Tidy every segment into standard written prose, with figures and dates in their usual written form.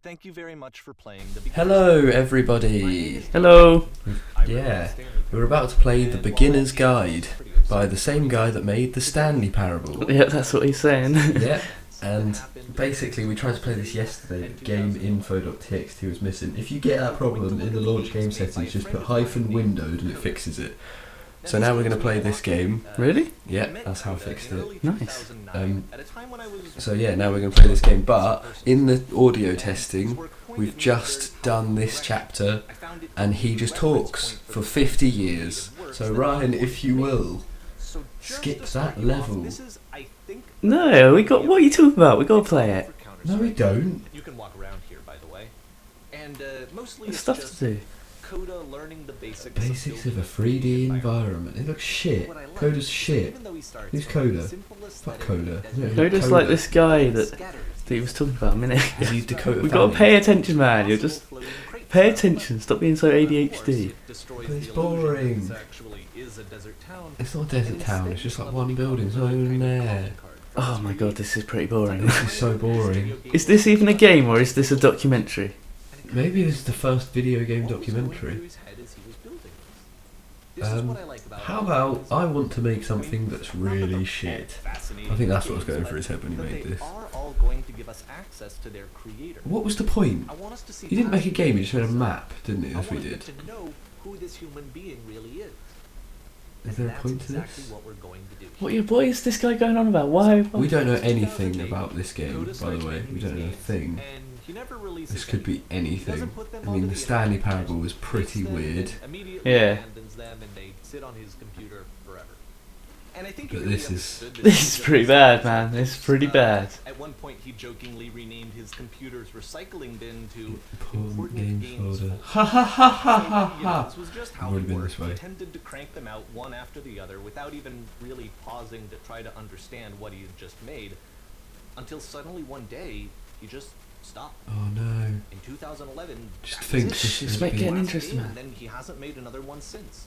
Thank you very much for playing the Hello, everybody. Hello. Yeah, we're about to play The Beginner's Guide by the same guy that made the Stanley Parable. Yeah, that's what he's saying. Yeah, and basically we tried to play this yesterday, but gameinfo.txt was missing. If you get that problem in the launch game settings, just put -windowed and it fixes it. So now we're going to play this game. Really? Yeah, that's how I fixed it. Nice. So yeah, now we're going to play this game, but in the audio testing, we've just done this chapter, and he just talks for 50 years. So Ryan, if you will, skip that level. No, we got. What are you talking about? We got to play it. No, we don't. You can walk around here, by the way. And mostly There's it's stuff just to do. Coda learning the Basics of a 3D environment. It looks shit. Coda's shit. Who's Coda? Fuck Coda. Coda's like this guy that he was talking about a minute ago. He's Dakota We got to Fanning. pay attention, man. You're just pay attention. Stop being so ADHD. But it's boring. It's not a desert town, it's just like one building, it's not even there. Oh my god, this is pretty boring. This is so boring. Is this even a game or is this a documentary? Maybe this is the first video game documentary. How about I want to make something that's really shit? I think that's what was going through his head when he made this. What was the point? He didn't make a game, he just made a map, didn't he, as we did? Is there a point to this? What is this guy going on about? Why? We don't know anything about this game, by the way. We don't know a thing. This could be anything. I mean, the Stanley Parable was pretty weird. Yeah. But this is... This is pretty bad, man. This is pretty bad. At one point, he jokingly renamed his computer's recycling bin to Important games folder. Ha ha ha ha ha ha! This was just how I've already he been worked. this way. He tended to crank them out one after the other without even really pausing to try to understand what he had just made, until suddenly one day he just stopped. Oh no. In 2011, Just think this It's is making big. an interest, man. and then he hasn't made another one since.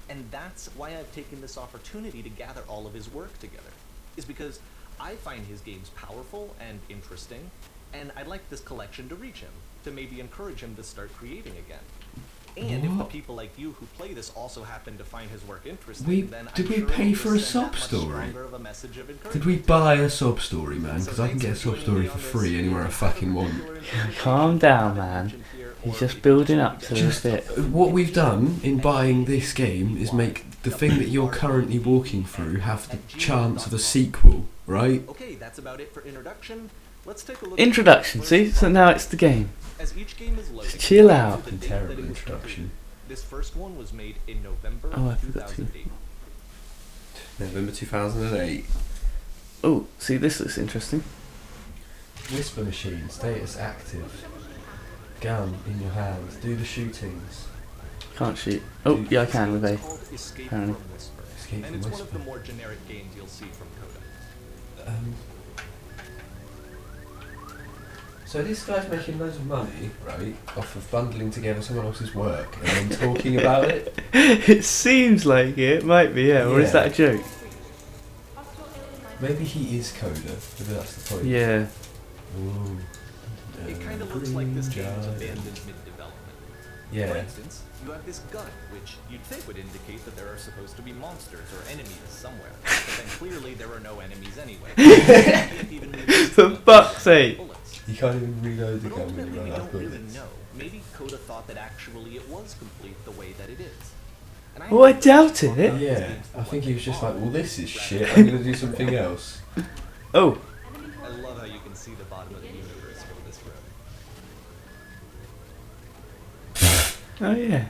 And that's why I've taken this opportunity to gather all of his work together, is because I find his games powerful and interesting, and I'd like this collection to reach him, to maybe encourage him to start creating again. And if the What? people like you who play this also happen to find his work interesting, then Did I'm we sure pay it'll for a send that sob much story? stronger of a message of Did encouragement. we buy a sob story, man? Because I can get a sob story for free anywhere I fucking want. Calm down, man. He's just building up to this bit. What we've done in buying this game is make the thing that you're currently walking through have the chance of a sequel, right? Okay, that's about it for introduction. Let's take a look. Introduction, see? So now it's the game. As each game is loading, Chill out. the date Terrible that it was introduction. completed. This first one was made in November Oh, I forgot to. 2008. November 2008. Oh, see, this looks interesting. Whisper machine, status active. Gun in your hands, do the shootings. Can't shoot. Oh, yeah, I can with A. It's called Escape Apparently. from Whisper, Escape and from it's one of Whisper. the more generic games you'll see from Coda. So this guy's making loads of money, right, off of bundling together someone else's work and then talking about it. It seems like it. Might be, yeah. Or is Yeah. that a joke? Maybe he is Coda, maybe that's the point. Yeah. Ooh. It kind of looks like this game was abandoned mid-development. For Yeah. instance, you have this gun, which you'd think would indicate that there are supposed to be monsters or enemies somewhere. But then clearly there are no enemies anyway. You can't even reload For the gun fuck's with sake. bullets. You can't even reload the But gun when ultimately, you we run out of don't really bullets. know. Maybe Coda thought that actually it was complete the way that it is. And Oh, I think doubt that's it. one of those Yeah, games for I think what he was they just are. like, well, this is shit, I'm going to do something else. Oh. I love how you can see the bottom of the universe from this room. Oh, yeah.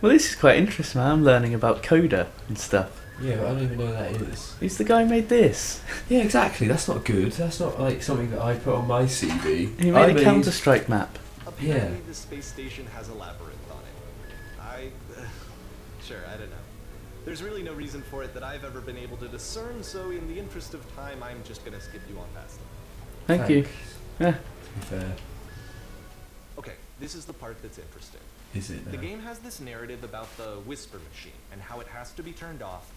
Well, this is quite interesting, man. I'm learning about Coda and stuff. Yeah, but I don't even know who that is. Who's the guy who made this? Yeah, exactly, that's not good. That's not like something that I put on my CV. He I made a Counter-Strike map. Apparently the space station has a labyrinth on it. Sure, I don't know. There's really no reason for it that I've ever been able to discern, so in the interest of time, I'm just gonna skip you on past them. Thank you. Yeah. To be fair. Okay, this is the part that's interesting. Is it The now? game has this narrative about the whisper machine and how it has to be turned off,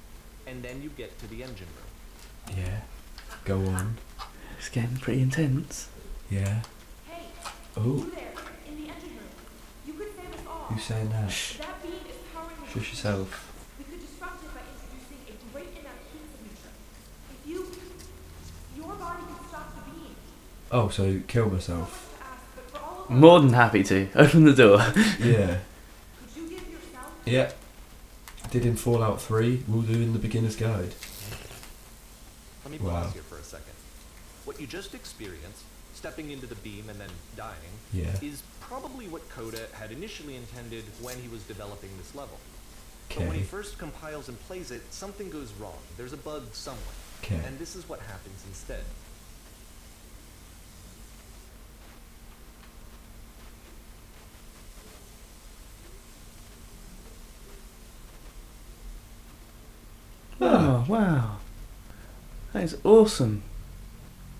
and then you get to the engine room. Yeah. Go on. It's getting pretty intense. Yeah. Oh, You there, in the engine room. You could save us all. who's saying that? That beam is powering the Shush yourself. We could disrupt it by introducing a great enough heat signature. If your body could stop the beam. Oh, so kill myself. To ask, but for all of us, More than happy to. Open the door. Yeah. could you give yourself? Yeah. Did in Fallout 3, we'll do in the beginner's guide. Let me Wow. pause here for a second. What you just experienced, stepping into the beam and then dying, Yeah. is probably what Coda had initially intended when he was developing this level. But when he Okay. first compiles and plays it, something goes wrong. There's a bug somewhere. Okay. And this is what happens instead. Oh, wow. That is awesome.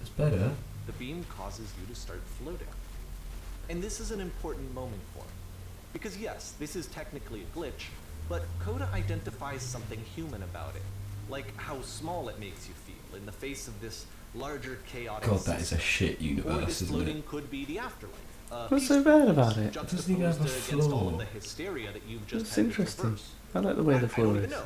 It's better. The beam causes you to start floating. And this is an important moment for him. Because yes, this is technically a glitch, but Coda identifies something human about it. Like how small it makes you feel in the face of this larger chaotic God, that is a system. shit Or universe, this isn't floating it? could be the afterlife. What's so bad about it? Doesn't even have a Juxtaposed against all of floor. the hysteria that you've just That's had to interesting. traverse. I like the way the I floor don't is. even know.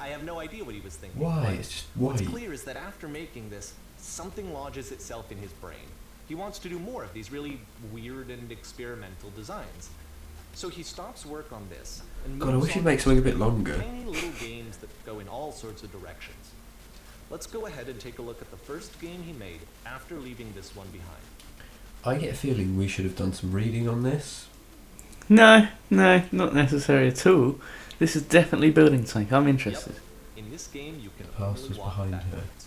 I have no idea what he was thinking. Why? but It's just What's white. clear is that after making this, something lodges itself in his brain. He wants to do more of these really weird and experimental designs. So he stops work on this and God, I moves wish he'd on make to something a bit create longer. Tiny little games that go in all sorts of directions. Let's go ahead and take a look at the first game he made after leaving this one behind. I get a feeling we should have done some reading on this. No, not necessary at all. This is definitely building something. I'm interested. Yep. In this game, you can The past only was walk behind her. backwards.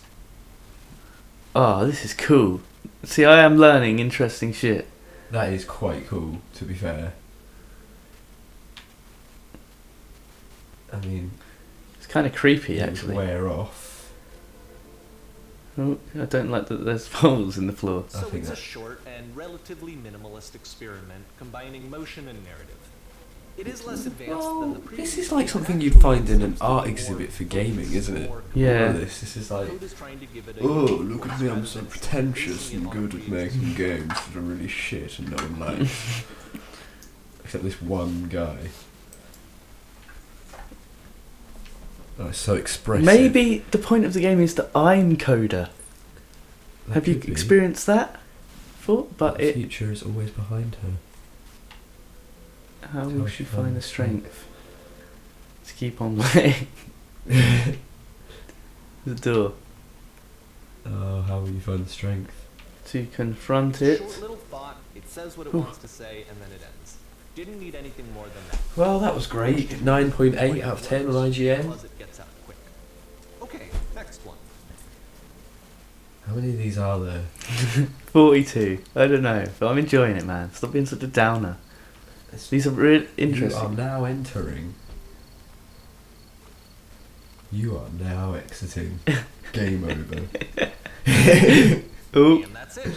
Oh, this is cool. See, I am learning interesting shit. That is quite cool, to be fair. I mean, It's kind of creepy, it would actually. wear off. Oh, I don't like that there's holes in the floor. I So think it's a that- short and relatively minimalist experiment combining motion and narrative. It is less advanced than the previous. This is like game, something but you'd actually find in an it's art more exhibit for focused, gaming, isn't it? more Yeah. All of this is like, Code is trying to give it a oh, unique look at voice me, I'm rather so than pretentious basing it and on good at previous making games that are really shit and no one likes. Except this one guy. Oh, it's so expressive. Maybe the point of the game is that I'm Coda. That Have you could be. experienced that before? But The it. future is always behind her. How How will she she find find the the strength to keep on playing? The door Oh, how will you find the strength? to confront it. Short little thought, it says what it Whew. wants to say, and then it ends. Didn't need anything more than that. Well, that was great. 9.8 out of 10 on IGN. Because it gets out quick. Okay, next one. How many of these are there? 42. I don't know, but I'm enjoying it, man. Stop being such a downer. These are really You are interesting. now entering. You are now exiting. Game over. Oh, And that's it.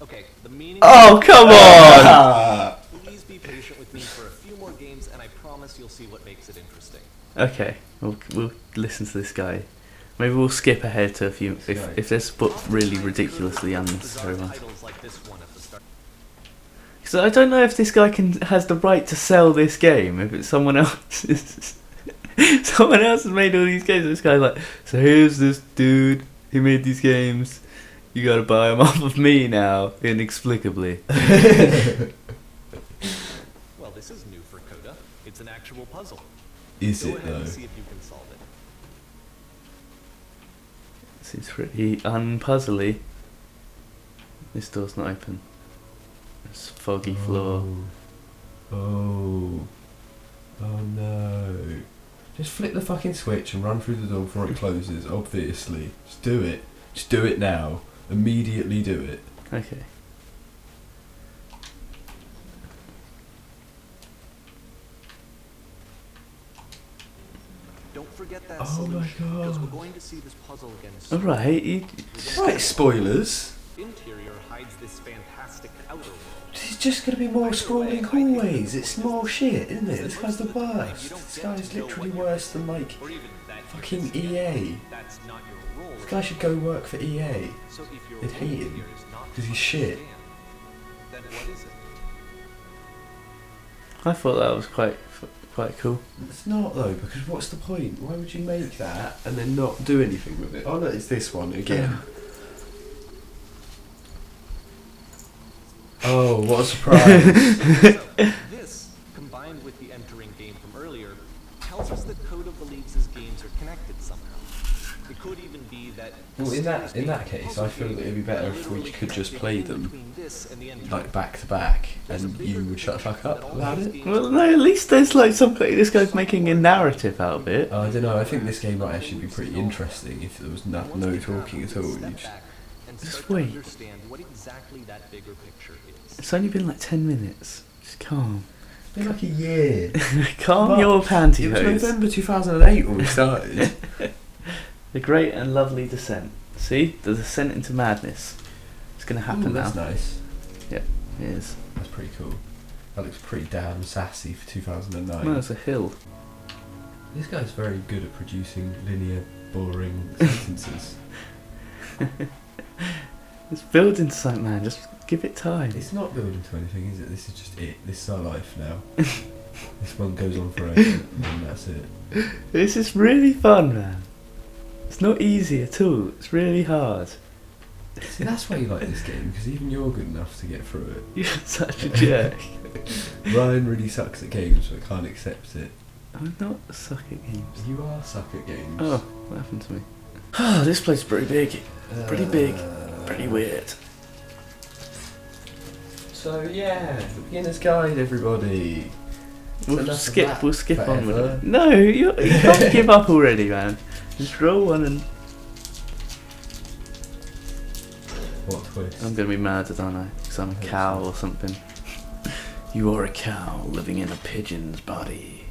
Okay, the meaning. oh, come on! Please be patient with me for a few more games, and I promise you'll see what makes it interesting. Okay, we'll listen to this guy. Maybe we'll skip ahead to a few if there's really ridiculously unnecessary Bizarre ones. titles like this one at the start. So I don't know if this guy has the right to sell this game. If it's someone else's, someone else has made all these games. This guy's like, so here's this dude. He made these games. You gotta buy them off of me now, inexplicably. Well, this is new for Coda. It's an actual puzzle. Is Go it ahead though? and see if you can solve it. Seems pretty unpuzzly. This door's not open. It's foggy floor. Oh. Oh no. Just flip the fucking switch and run through the door before it closes, obviously. Just do it. Just do it now. Immediately do it. Okay. Don't forget that Oh solution, my because we're God. going to see this puzzle again soon. Alright, you, Right, spoilers. Interior hides this fantastic outer world. This is just gonna be more scrolling hallways. It's more shit, isn't it? This guy's the worst. This guy's literally worse than like Or even that fucking EA. that's not your role. This guy should go work for EA. So if your They'd hate role him, here is not 'cause he's to shit. understand, then what is it? I thought that was quite cool. It's not though, because what's the point? Why would you make that and then not do anything with it? Oh no, it's this one again. Oh, what a surprise! This, combined with the entering game from earlier, tells us that Coda believes his games are connected somehow. It could even be that. Well, in that case, I feel that it'd be better if we could just play them like back to back, and you would shut the fuck up about it. Well, no, at least there's like something. This guy's making a narrative out of it. I don't know. I think this game might actually be pretty interesting if there was no talking at all. You just wait. It's only been like 10 minutes. Just calm. It's been like a year. Calm your pantyhose. It was November 2008 when we started. The great and lovely descent. See? The descent into madness. It's going to happen now. That's nice. Yep, it is. That's pretty cool. That looks pretty damn sassy for 2009. No, it's a hill. This guy's very good at producing linear, boring sentences. It's building something, man. Just give it time. It's not building to anything, is it? This is just it. This is our life now. This one goes on forever, and that's it. This is really fun, man. It's not easy at all. It's really hard. See, that's why you like this game, because even you're good enough to get through it. You're such a jerk. Ryan really sucks at games, but can't accept it. I'm not a suck at games. You are suck at games. Oh, what happened to me? Oh, this place is pretty big. Pretty big. Pretty weird. So yeah, the beginner's guide, everybody. We'll skip on with forever. it. No, you can't give up already, man. Just roll one and... What twist? I'm gonna be murdered, aren't I? Because I'm a cow or something. You are a cow living in a pigeon's body.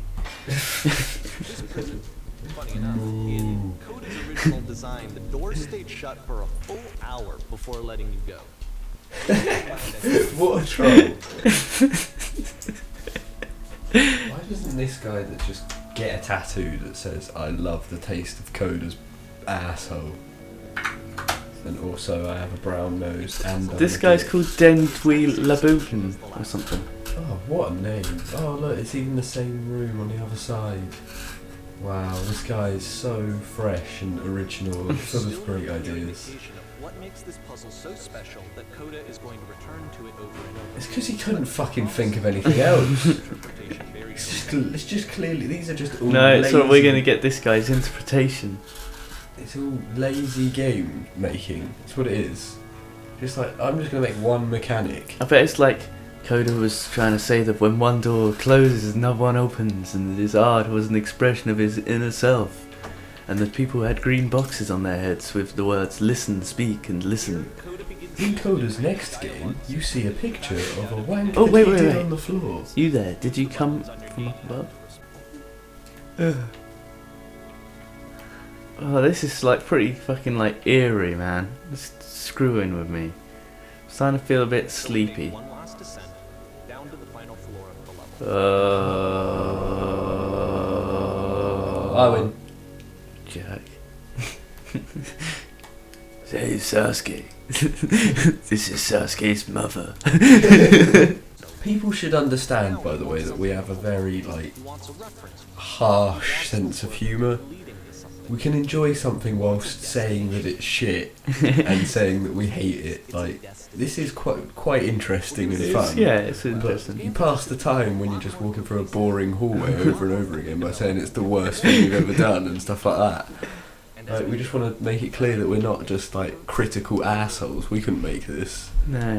Funny enough, in Coda's original design, the door stayed shut for a full hour before letting you go. What a troll. Why doesn't this guy that just get a tattoo that says I love the taste of Coda's asshole? And also I have a brown nose and This guy's called Dendwi Labukin or something. Oh, what a name. Oh look, it's even the same room on the other side. Wow, this guy is so fresh and original and full of great ideas. What makes this puzzle so special that Coda is going to return to it over and over? It's because he couldn't fucking think of anything else. It's just clearly, these are just all No, lazy. so we're going to get this guy's interpretation. It's all lazy game making. That's what it is. Just like, I'm just going to make one mechanic. I bet it's like Coda was trying to say that when one door closes, another one opens, and that his art was an expression of his inner self. And that people had green boxes on their heads with the words listen, speak, and listen. In Coda's next game, you see a picture of a wank Oh, that wait, he wait, did wait. on the floor. You there? Did you come from up above? Oh, this is like pretty fucking like eerie, man. It's screwing with me. I'm starting to feel a bit sleepy. One last descent down to the final floor of the level. I win. Jack. Hey, Sasuke. This is Sasuke's mother. People should understand, by the way, that we have a very like harsh sense of humour. We can enjoy something whilst saying that it's shit and saying that we hate it. Like, this is quite interesting and fun. Yeah, it's interesting. You pass the time when you're just walking through a boring hallway over and over again by saying it's the worst thing you've ever done and stuff like that. Like, we just want to make it clear that we're not just like critical assholes. We couldn't make this. No.